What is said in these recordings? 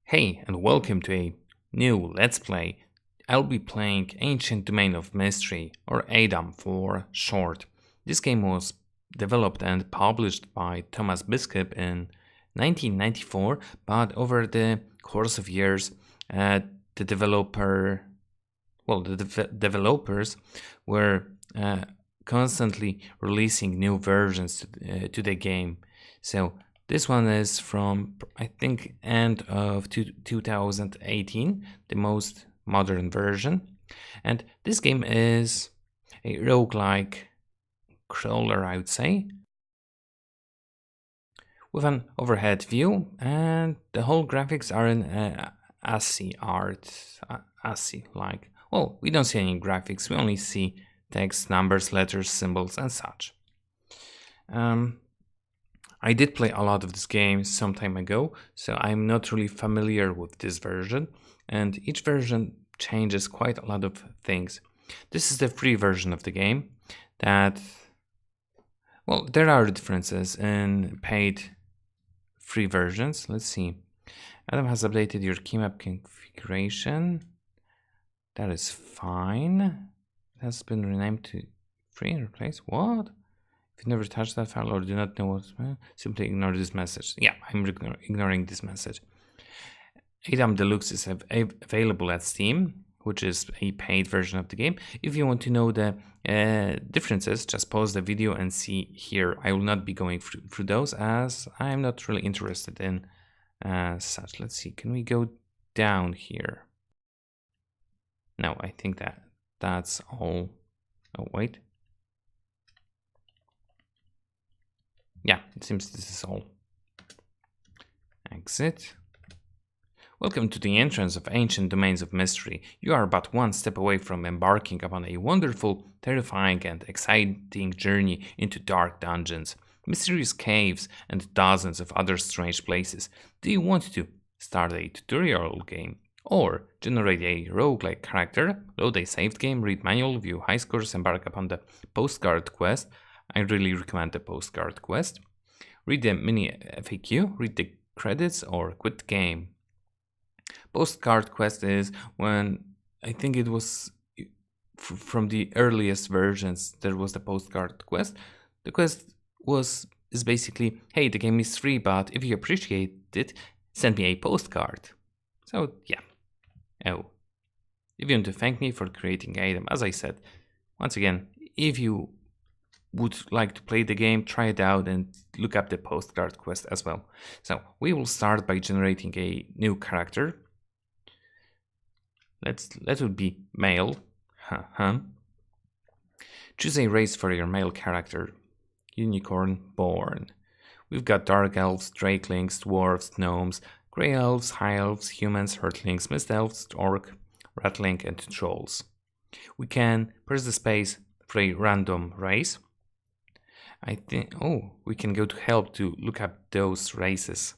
Hey, and welcome to a new Let's Play. I'll be playing Ancient Domain of Mystery, or ADOM for short. This game was developed and published by Thomas Biskup in 1994, but over the course of years, the developers were constantly releasing new versions to the game. So this one is from, I think, end of 2018, the most modern version. And this game is a roguelike crawler, I would say, with an overhead view, and the whole graphics are in ASCII art, ASCII-like. Well, we don't see any graphics, we only see text, numbers, letters, symbols, and such. I did play a lot of this game some time ago, so I'm not really familiar with this version, and each version changes quite a lot of things. This is the free version of the game that, well, there are differences in paid free versions. Let's see. ADOM has updated your keymap configuration. That is fine. It has been renamed to free and replaced. What? If you never touched that file or do not know what, simply ignore this message. Yeah, I'm ignoring this message. ADOM Deluxe is available at Steam, which is a paid version of the game. If you want to know the differences, just pause the video and see here. I will not be going through those as I'm not really interested in such. Let's see, can we go down here? No, I think that's all. Oh, wait. Yeah, it seems this is all. Exit. Welcome to the entrance of Ancient Domains of Mystery. You are but one step away from embarking upon a wonderful, terrifying, and exciting journey into dark dungeons, mysterious caves, and dozens of other strange places. Do you want to start a tutorial game, or generate a roguelike character, load a saved game, read manual, view high scores, embark upon the postcard quest? I really recommend the postcard quest. Read the mini FAQ, read the credits, or quit game. Postcard quest is when, I think it was from the earliest versions, there was the postcard quest. The quest is basically, hey, the game is free, but if you appreciate it, send me a postcard. So yeah. Oh, if you want to thank me for creating ADOM, as I said, once again, if you would like to play the game, try it out and look up the postcard quest as well. So we will start by generating a new character. Let it be MaeL. Choose a race for your MaeL character. Unicorn born. We've got dark elves, drakelings, dwarves, gnomes, grey elves, high elves, humans, hurtlings, mist elves, orc, ratling, and trolls. We can press the space for a random race. I think, we can go to help to look up those races.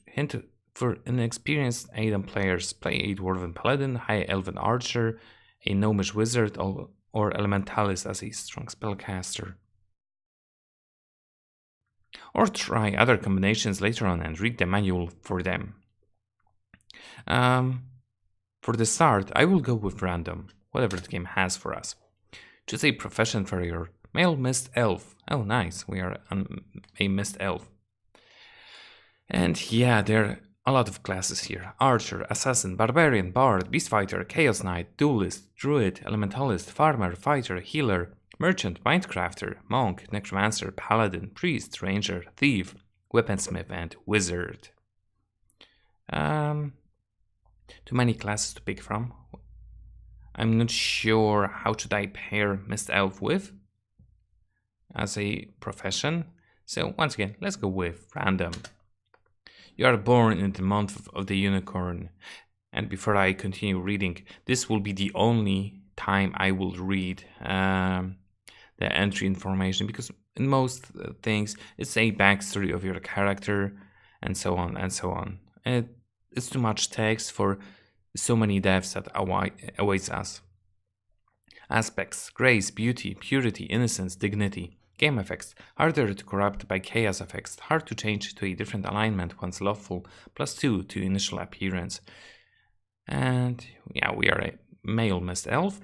Hint for inexperienced ADOM players, play a dwarven paladin, high elven archer, a gnomish wizard, or elementalist as a strong spellcaster. Or try other combinations later on and read the manual for them. For the start, I will go with random, whatever the game has for us. Choose a profession for your MaeL Mist Elf. Oh, nice. We are a Mist Elf. And yeah, there are a lot of classes here. Archer, Assassin, Barbarian, Bard, Beastfighter, Chaos Knight, Duelist, Druid, Elementalist, Farmer, Fighter, Healer, Merchant, Mindcrafter, Monk, Necromancer, Paladin, Priest, Ranger, Thief, Weaponsmith, and Wizard. Too many classes to pick from. I'm not sure how should I pair Mist Elf with as a profession. So once again, let's go with random. You are born in the month of the unicorn. And before I continue reading, this will be the only time I will read the entry information, because in most things it's a backstory of your character and so on and so on. And it's too much text for so many deaths that awaits us. Aspects: grace, beauty, purity, innocence, dignity. Game effects, harder to corrupt by chaos effects, hard to change to a different alignment once lawful, +2 to initial appearance. And yeah, we are a male mist elf.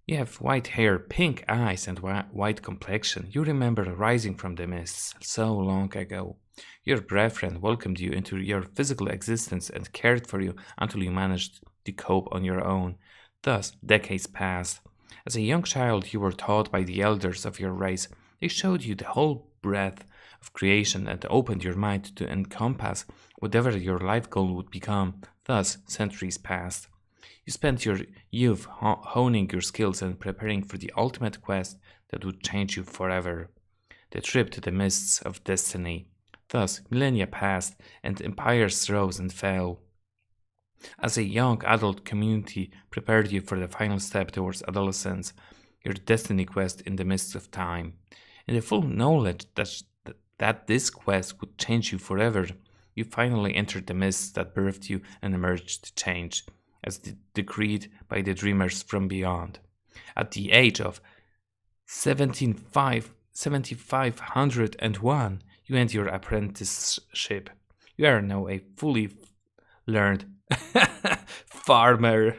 You have white hair, pink eyes, and white complexion. You remember rising from the mists so long ago. Your brethren welcomed you into your physical existence and cared for you until you managed to cope on your own. Thus, decades passed. As a young child, you were taught by the elders of your race. They showed you the whole breadth of creation and opened your mind to encompass whatever your life goal would become. Thus, centuries passed. You spent your youth honing your skills and preparing for the ultimate quest that would change you forever. The trip to the mists of destiny. Thus, millennia passed and empires rose and fell. As a young adult community prepared you for the final step towards adolescence, your destiny quest in the midst of time. In the full knowledge that this quest would change you forever, you finally entered the mists that birthed you and emerged to change, as decreed by the dreamers from beyond. At the age of 7501, you end your apprenticeship. You are now a fully learned farmer.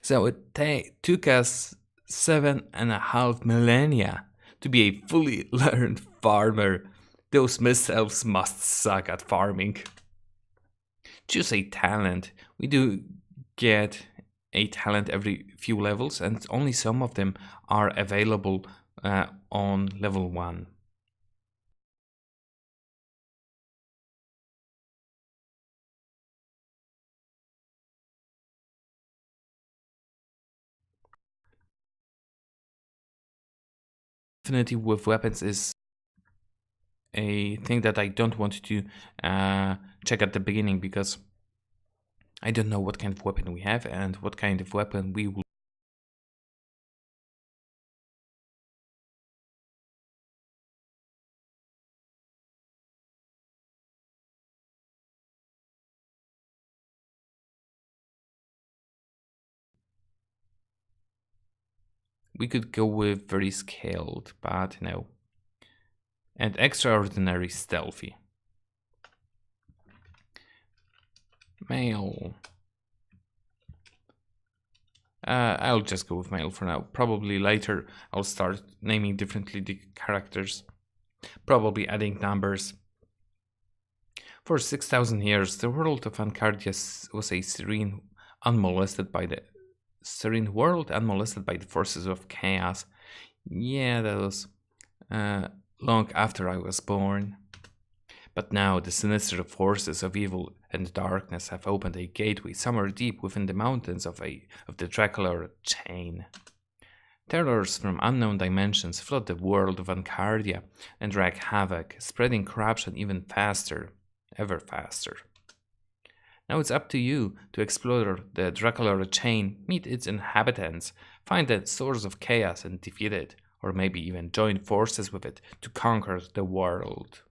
So it took us 7.5 millennia to be a fully learned farmer. Those mist elves must suck at farming. Choose a talent. We do get a talent every few levels, and only some of them are available on level 1. Affinity with weapons is a thing that I don't want to check at the beginning, because I don't know what kind of weapon we have and what kind of weapon we will. We could go with very skilled, but no. And extraordinary stealthy. MaeL. I'll just go with MaeL for now. Probably later I'll start naming differently the characters. Probably adding numbers. For 6,000 years, the world of Ancardia was a serene, unmolested by the forces of chaos. Yeah, that was long after I was born. But now the sinister forces of evil and darkness have opened a gateway somewhere deep within the mountains of the Dracula chain. Terrors from unknown dimensions flood the world of Ancardia and wreak havoc, spreading corruption even faster, ever faster. Now it's up to you to explore the Dracula chain, meet its inhabitants, find the source of chaos and defeat it, or maybe even join forces with it to conquer the world.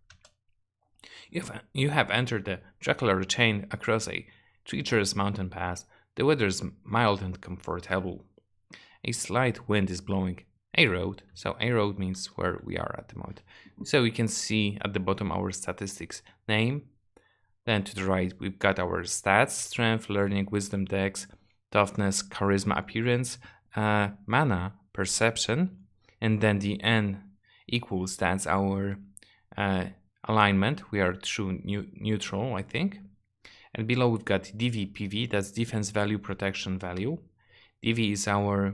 You have entered the Dracula chain across a treacherous mountain pass. The weather is mild and comfortable. A slight wind is blowing a road, so a road means where we are at the moment. So we can see at the bottom our statistics: name, then to the right we've got our stats: strength, learning, wisdom, dex, toughness, charisma, appearance, mana, perception, and then the n equals, that's our alignment. We are true neutral, I think. And below we've got DV, PV, that's defense value, protection value. DV is our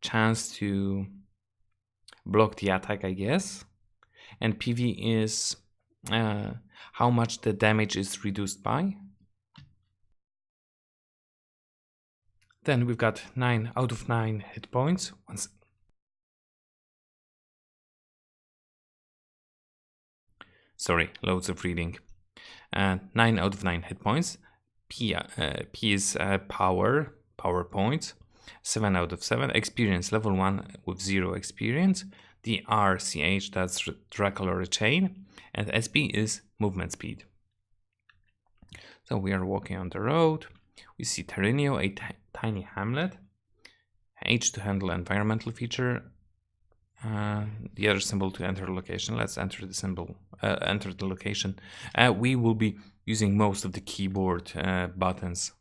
chance to block the attack, I guess. And PV is how much the damage is reduced by. Then we've got 9 out of 9 hit points. Sorry, loads of reading. 9 out of 9 hit points. P is power points. 7 out of 7. Experience level 1 with 0 experience. The RCH, that's Dracula chain. And SP is movement speed. So we are walking on the road. We see Terrenio, a tiny hamlet. H to handle environmental feature. The other symbol to enter the location. Let's enter the symbol, enter the location. We will be using most of the keyboard buttons.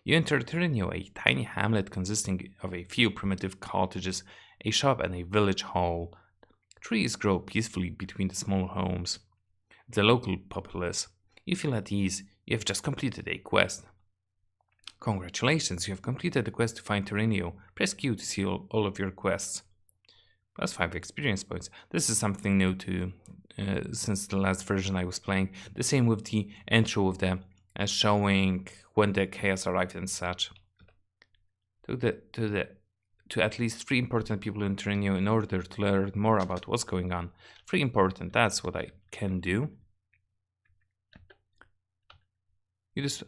You enter Tyranio, a tiny hamlet consisting of a few primitive cottages, a shop and a village hall. Trees grow peacefully between the small homes. The local populace. You feel at ease. You have just completed a quest. Congratulations, you have completed the quest to find Tyranio. Press Q to see all of your quests. Plus 5 experience points. This is something new to since the last version I was playing. The same with the intro of the showing when the chaos arrived and such. To at least 3 important people in Tyranio in order to learn more about what's going on. 3 important. That's what I can do. You just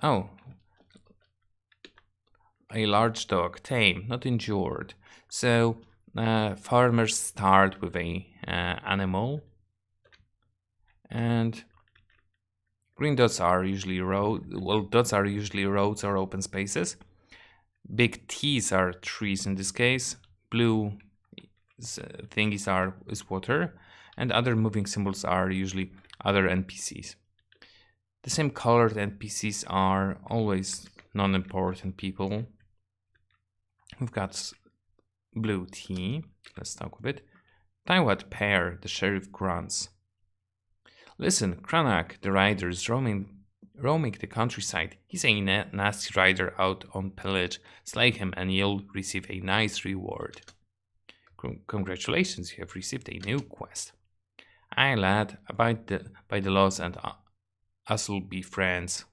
a large dog, tame, not injured. So. Farmers start with a animal, and green dots are usually dots are usually roads or open spaces. Big T's are trees in this case. Blue thingies is water, and other moving symbols are usually other NPCs. The same colored NPCs are always non-important people. We've got blue T. Let's talk with it. Taiwat pair, the sheriff grunts. Listen, Cranach, the rider, is roaming the countryside. He's a nasty rider out on pillage. Slay him and you'll receive a nice reward. Congratulations, you have received a new quest. Aye, lad, abide by the laws and us'll be friends.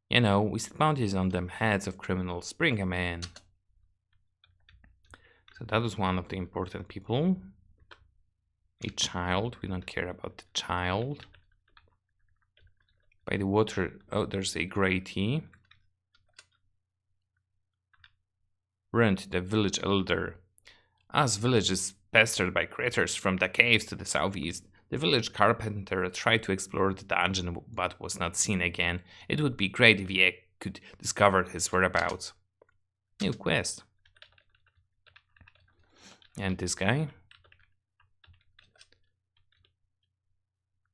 You know, we set bounties on them heads of criminals. Bring 'em in. So that was one of the important people. A child. We don't care about the child. By the water. Oh, there's a grey tea. Rent, the village elder. Us village is pestered by critters from the caves to the southeast. The village carpenter tried to explore the dungeon but was not seen again. It would be great if he could discover his whereabouts. New quest. And this guy.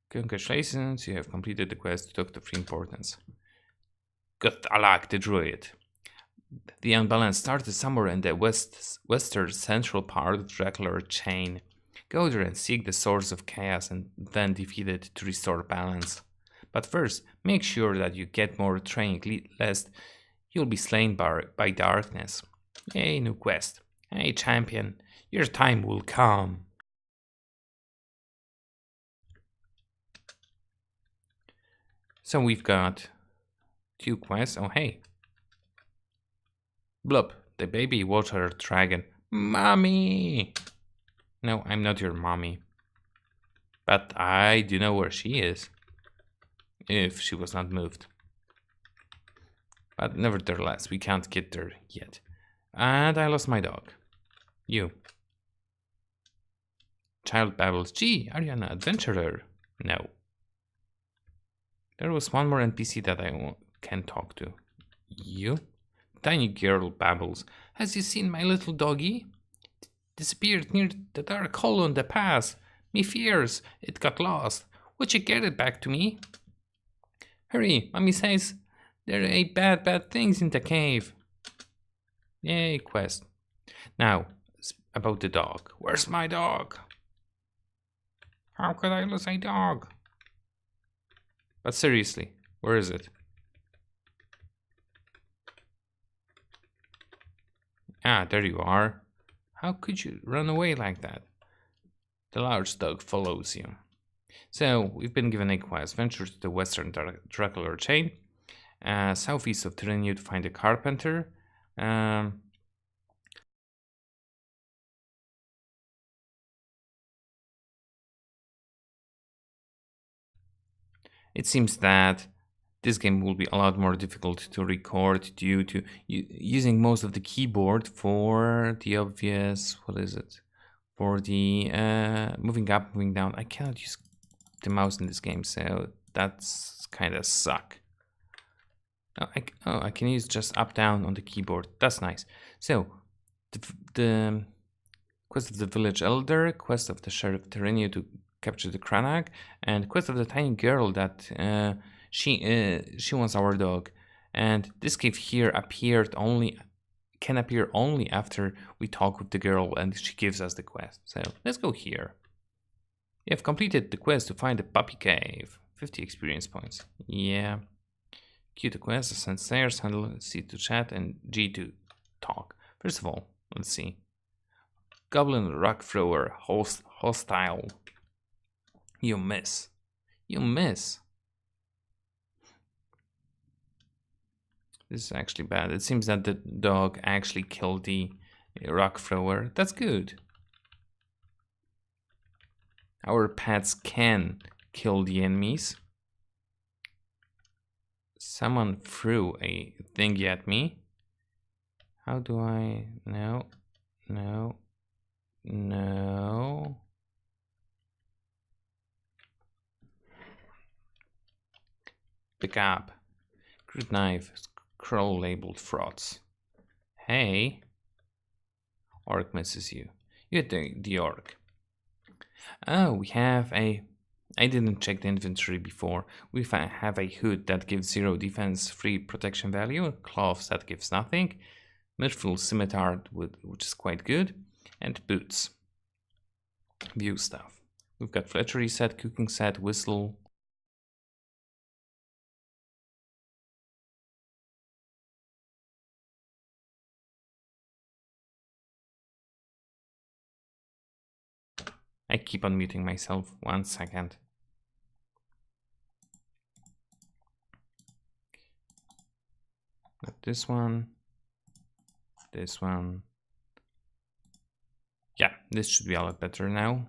Congratulations, you have completed the quest to talk to 3 importance. Good luck, the druid. The unbalance started somewhere in the western central part of the Dracula chain. Go there and seek the source of chaos and then defeat it to restore balance. But first, make sure that you get more training lest you'll be slain by darkness. Yay, new quest. Hey, champion. Your time will come. So we've got 2 quests. Oh, hey. Blub, the baby water dragon. Mommy! No, I'm not your mommy. But I do know where she is. If she was not moved. But nevertheless, we can't get there yet. And I lost my dog. You. Child babbles, gee, are you an adventurer? No. There was one more NPC that I can talk to. You? Tiny girl babbles, has you seen my little doggy? Disappeared near the dark hole in the pass. Me fears it got lost. Would you get it back to me? Hurry, mommy says there are bad things in the cave. Yay, quest. Now, about the dog. Where's my dog? How could I lose a dog? But seriously, where is it? Ah, there you are. How could you run away like that? The large dog follows you. So, we've been given a quest. Venture to the western Dracula chain. Southeast of Tyranio to find a carpenter. It seems that this game will be a lot more difficult to record due to using most of the keyboard for the obvious, what is it? For the moving up, moving down. I cannot use the mouse in this game, so that's kind of suck. I can use just up down on the keyboard. That's nice. So the quest of the village elder, quest of the sheriff Terenia to capture the Cranach, and quest of the tiny girl that she wants our dog. And this cave here can appear only after we talk with the girl and she gives us the quest. So let's go here. You have completed the quest to find the puppy cave. 50 experience points. Yeah. Q to quest, ascend stairs, handle C to chat, and G to talk. First of all, let's see. Goblin rock thrower, hostile. You miss. You miss. This is actually bad. It seems that the dog actually killed the rock thrower. That's good. Our pets can kill the enemies. Someone threw a thingy at me. How do I... No. No. No. Pick up. Crude knife. Scroll labeled frauds. Hey. Orc misses you. You hit the orc. Oh, we have a... I didn't check the inventory before. We have a hood that gives 0 defense, 3 protection value, cloths that gives nothing, Mithril Scimitar, which is quite good, and boots. View stuff. We've got fletchery set, cooking set, whistle. I keep on muting myself. 1 second. Got this one. This one. Yeah, this should be a lot better now.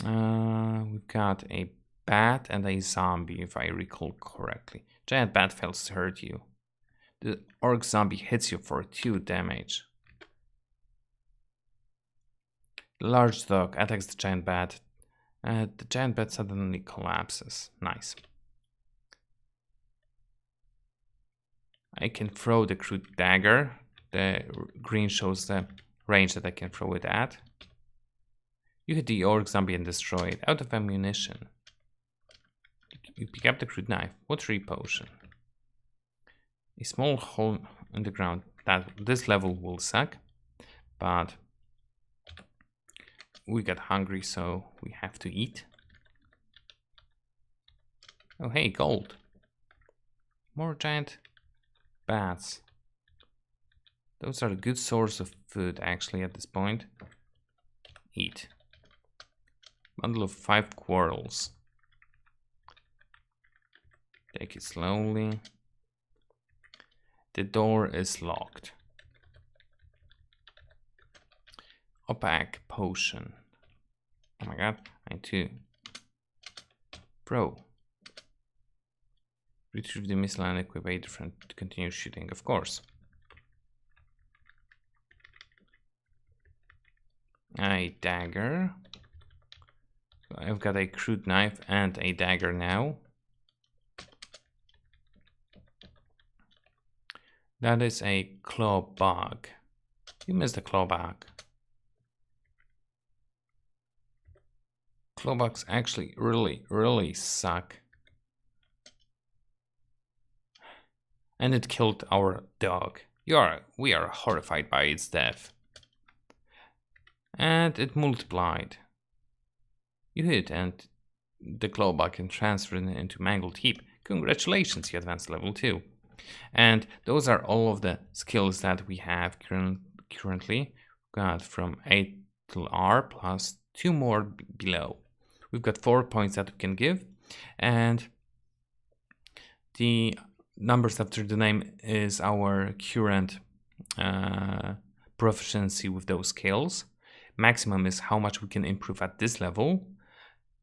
We've got a bat and a zombie, if I recall correctly. Giant bat fails to hurt you. The orc zombie hits you for 2 damage. The large dog attacks the giant bat. The giant bat suddenly collapses. Nice. I can throw the crude dagger. The green shows the range that I can throw it at. You hit the orc zombie and destroy it. Out of ammunition. You pick up the crude knife. Watery potion. A small hole in the ground. This level will suck. But we got hungry, so we have to eat. Oh, hey, gold. More giant bats. Those are a good source of food, actually, at this point. Eat. Bundle of 5 quarrels. Take it slowly. The door is locked. Opaque potion. Oh my god, I too. Bro. Retrieve the missile and equip a different to continue shooting, of course. A dagger. So I've got a crude knife and a dagger now. That is a claw bug. You missed the claw bug. Claw bugs actually really suck. And it killed our dog. We are horrified by its death. And it multiplied. You hit and the clawback can transfer it into mangled heap. Congratulations, you advanced level 2. And those are all of the skills that we have currently. Got from A till R plus 2 more below. We've got 4 points that we can give. And the numbers after the name is our current proficiency with those skills. Maximum is how much we can improve at this level.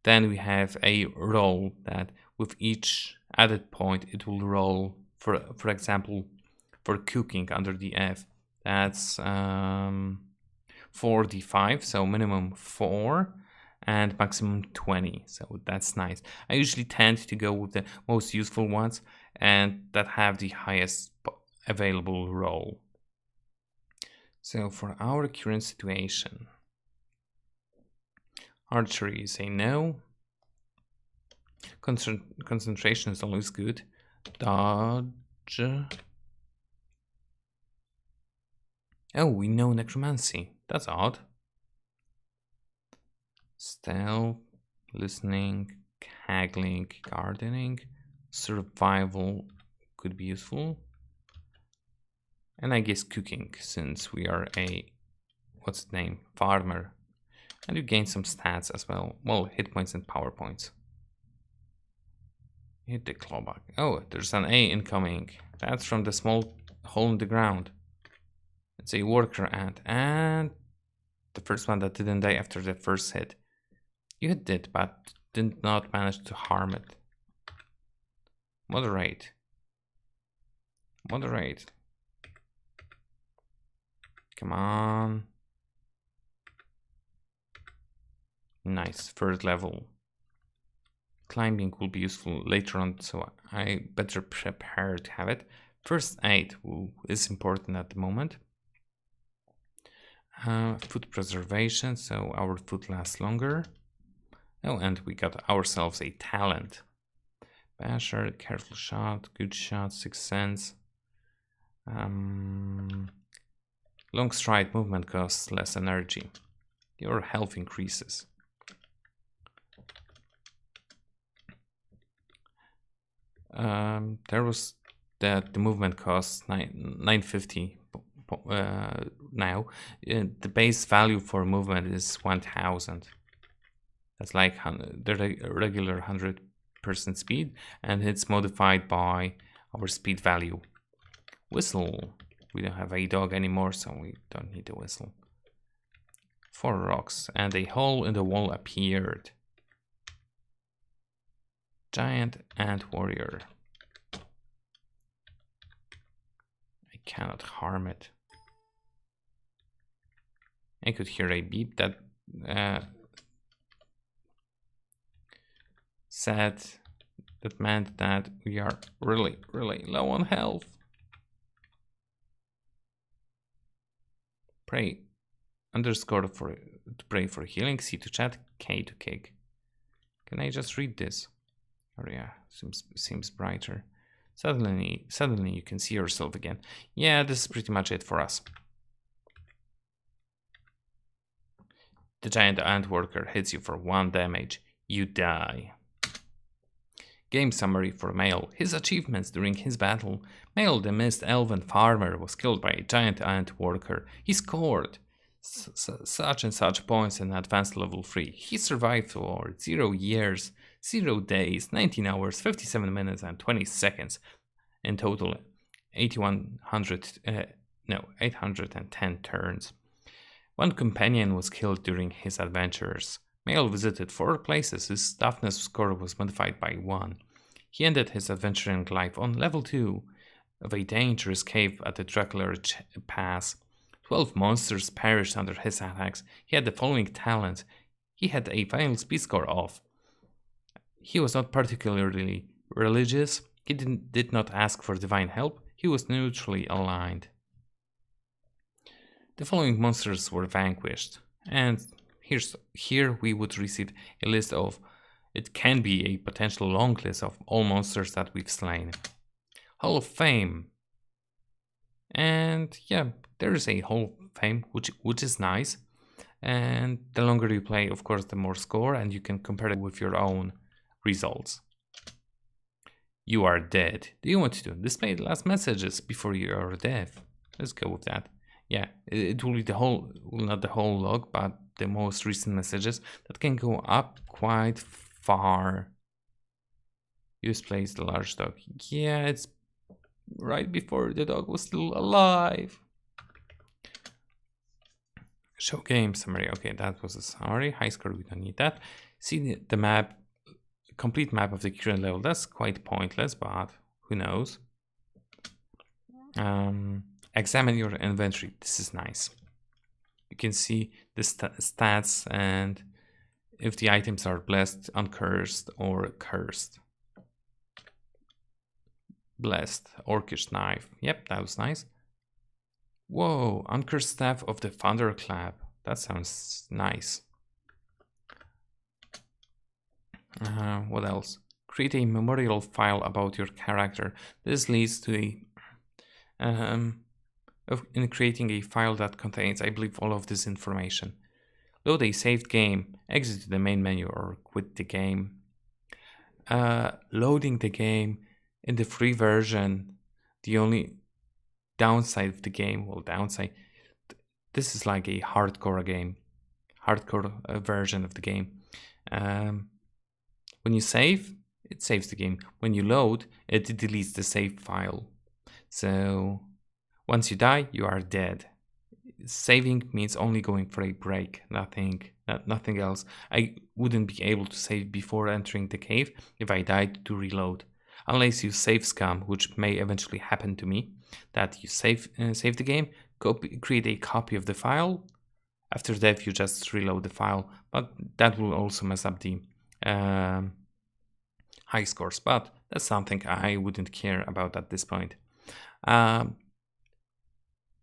Then we have a roll that with each added point it will roll, for example, for cooking under the F. That's 4d5, so minimum 4. and maximum 20. So that's nice. I usually tend to go with the most useful ones and that have the highest available roll. So for our current situation, archery is a no. Concentration is always good. Dodge. Oh, we know necromancy. That's odd. Stealth, listening, haggling, gardening, survival could be useful. And I guess cooking, since we are a, what's the name, farmer. And you gain some stats as well. Well, hit points and power points. Hit the clawback. Oh, there's an A incoming. That's from the small hole in the ground. It's a worker ant. And the first one that didn't die after the first hit. You hit it, but did not manage to harm it. Moderate. Moderate. Come on. Nice, first level. Climbing will be useful later on, so I better prepare to have it. First aid is important at the moment. Food preservation, so our food lasts longer. Oh, and we got ourselves a talent. Basher, careful shot, good shot, sixth sense. Long stride movement costs less energy. Your health increases. There was that the movement costs 950 now. The base value for movement is 1000. That's like the regular 100% speed, and it's modified by our speed value. Whistle. We don't have a dog anymore, so we don't need a whistle. 4 rocks, and a hole in the wall appeared. Giant ant warrior. I cannot harm it. I could hear a beep that said that meant that we are really low on health. Pray underscore to pray for healing, C to chat, K to kick. Can I just read this? Oh yeah, seems brighter. Suddenly you can see yourself again. Yeah, this is pretty much it for us. The giant ant worker hits you for 1 damage. You die. Game summary for MaeL. His achievements during his battle. MaeL, the mist elven farmer, was killed by a giant ant worker. He scored such and such points in advanced level 3. He survived for 0 years, 0 days, 19 hours, 57 minutes and 20 seconds. In total, 810 turns. 1 companion was killed during his adventures. MaeL visited 4 places. His toughness score was modified by 1. He ended his adventuring life on level 2 of a dangerous cave at the Dracula Pass. 12 monsters perished under his attacks. He had the following talents. He had a final speed score of. He was not particularly religious. He did not ask for divine help. He was neutrally aligned. The following monsters were vanquished. And here we would receive a list of, it can be a potential long list of all monsters that we've slain. Hall of Fame. And yeah, there is a Hall of Fame, which is nice. And the longer you play, of course, the more score, and you can compare it with your own results. You are dead. Do you want to display the last messages before you are dead? Let's go with that. Yeah, it will be the whole, well, not the whole log, but the most recent messages that can go up quite far. You displays the large dog. Yeah, it's right before the dog was still alive. Show game summary. Okay, that was a summary. High score, we don't need that. See the map, complete map of the current level. That's quite pointless, but who knows. Examine your inventory. This is nice. You can see the stats, and if the items are blessed, uncursed, or cursed. Blessed, orcish knife. Yep, that was nice. Whoa, uncursed staff of the thunderclap. That sounds nice. What else? Create a memorial file about your character. This leads to in creating a file that contains, I believe, all of this information. Load a saved game, exit the main menu, or quit the game. Loading the game in the free version, the only downside of the game, this is like a hardcore version of the game. When you save, it saves the game. When you load, it deletes the save file. So once you die, you are dead. Saving means only going for a break, nothing else. I wouldn't be able to save before entering the cave if I died to reload. Unless you save scum, which may eventually happen to me, that you save the game, create a copy of the file. After that, you just reload the file, but that will also mess up the high scores. But that's something I wouldn't care about at this point.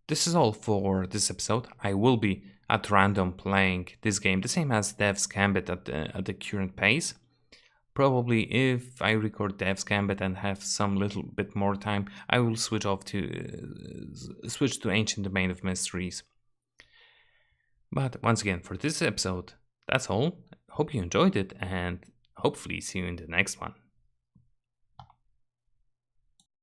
This is all for this episode. I will be at random playing this game, the same as Dev's Gambit at the current pace. Probably if I record Dev's Gambit and have some little bit more time, I will switch to Ancient Domain of Mysteries. But once again, for this episode, that's all. Hope you enjoyed it, and hopefully see you in the next one.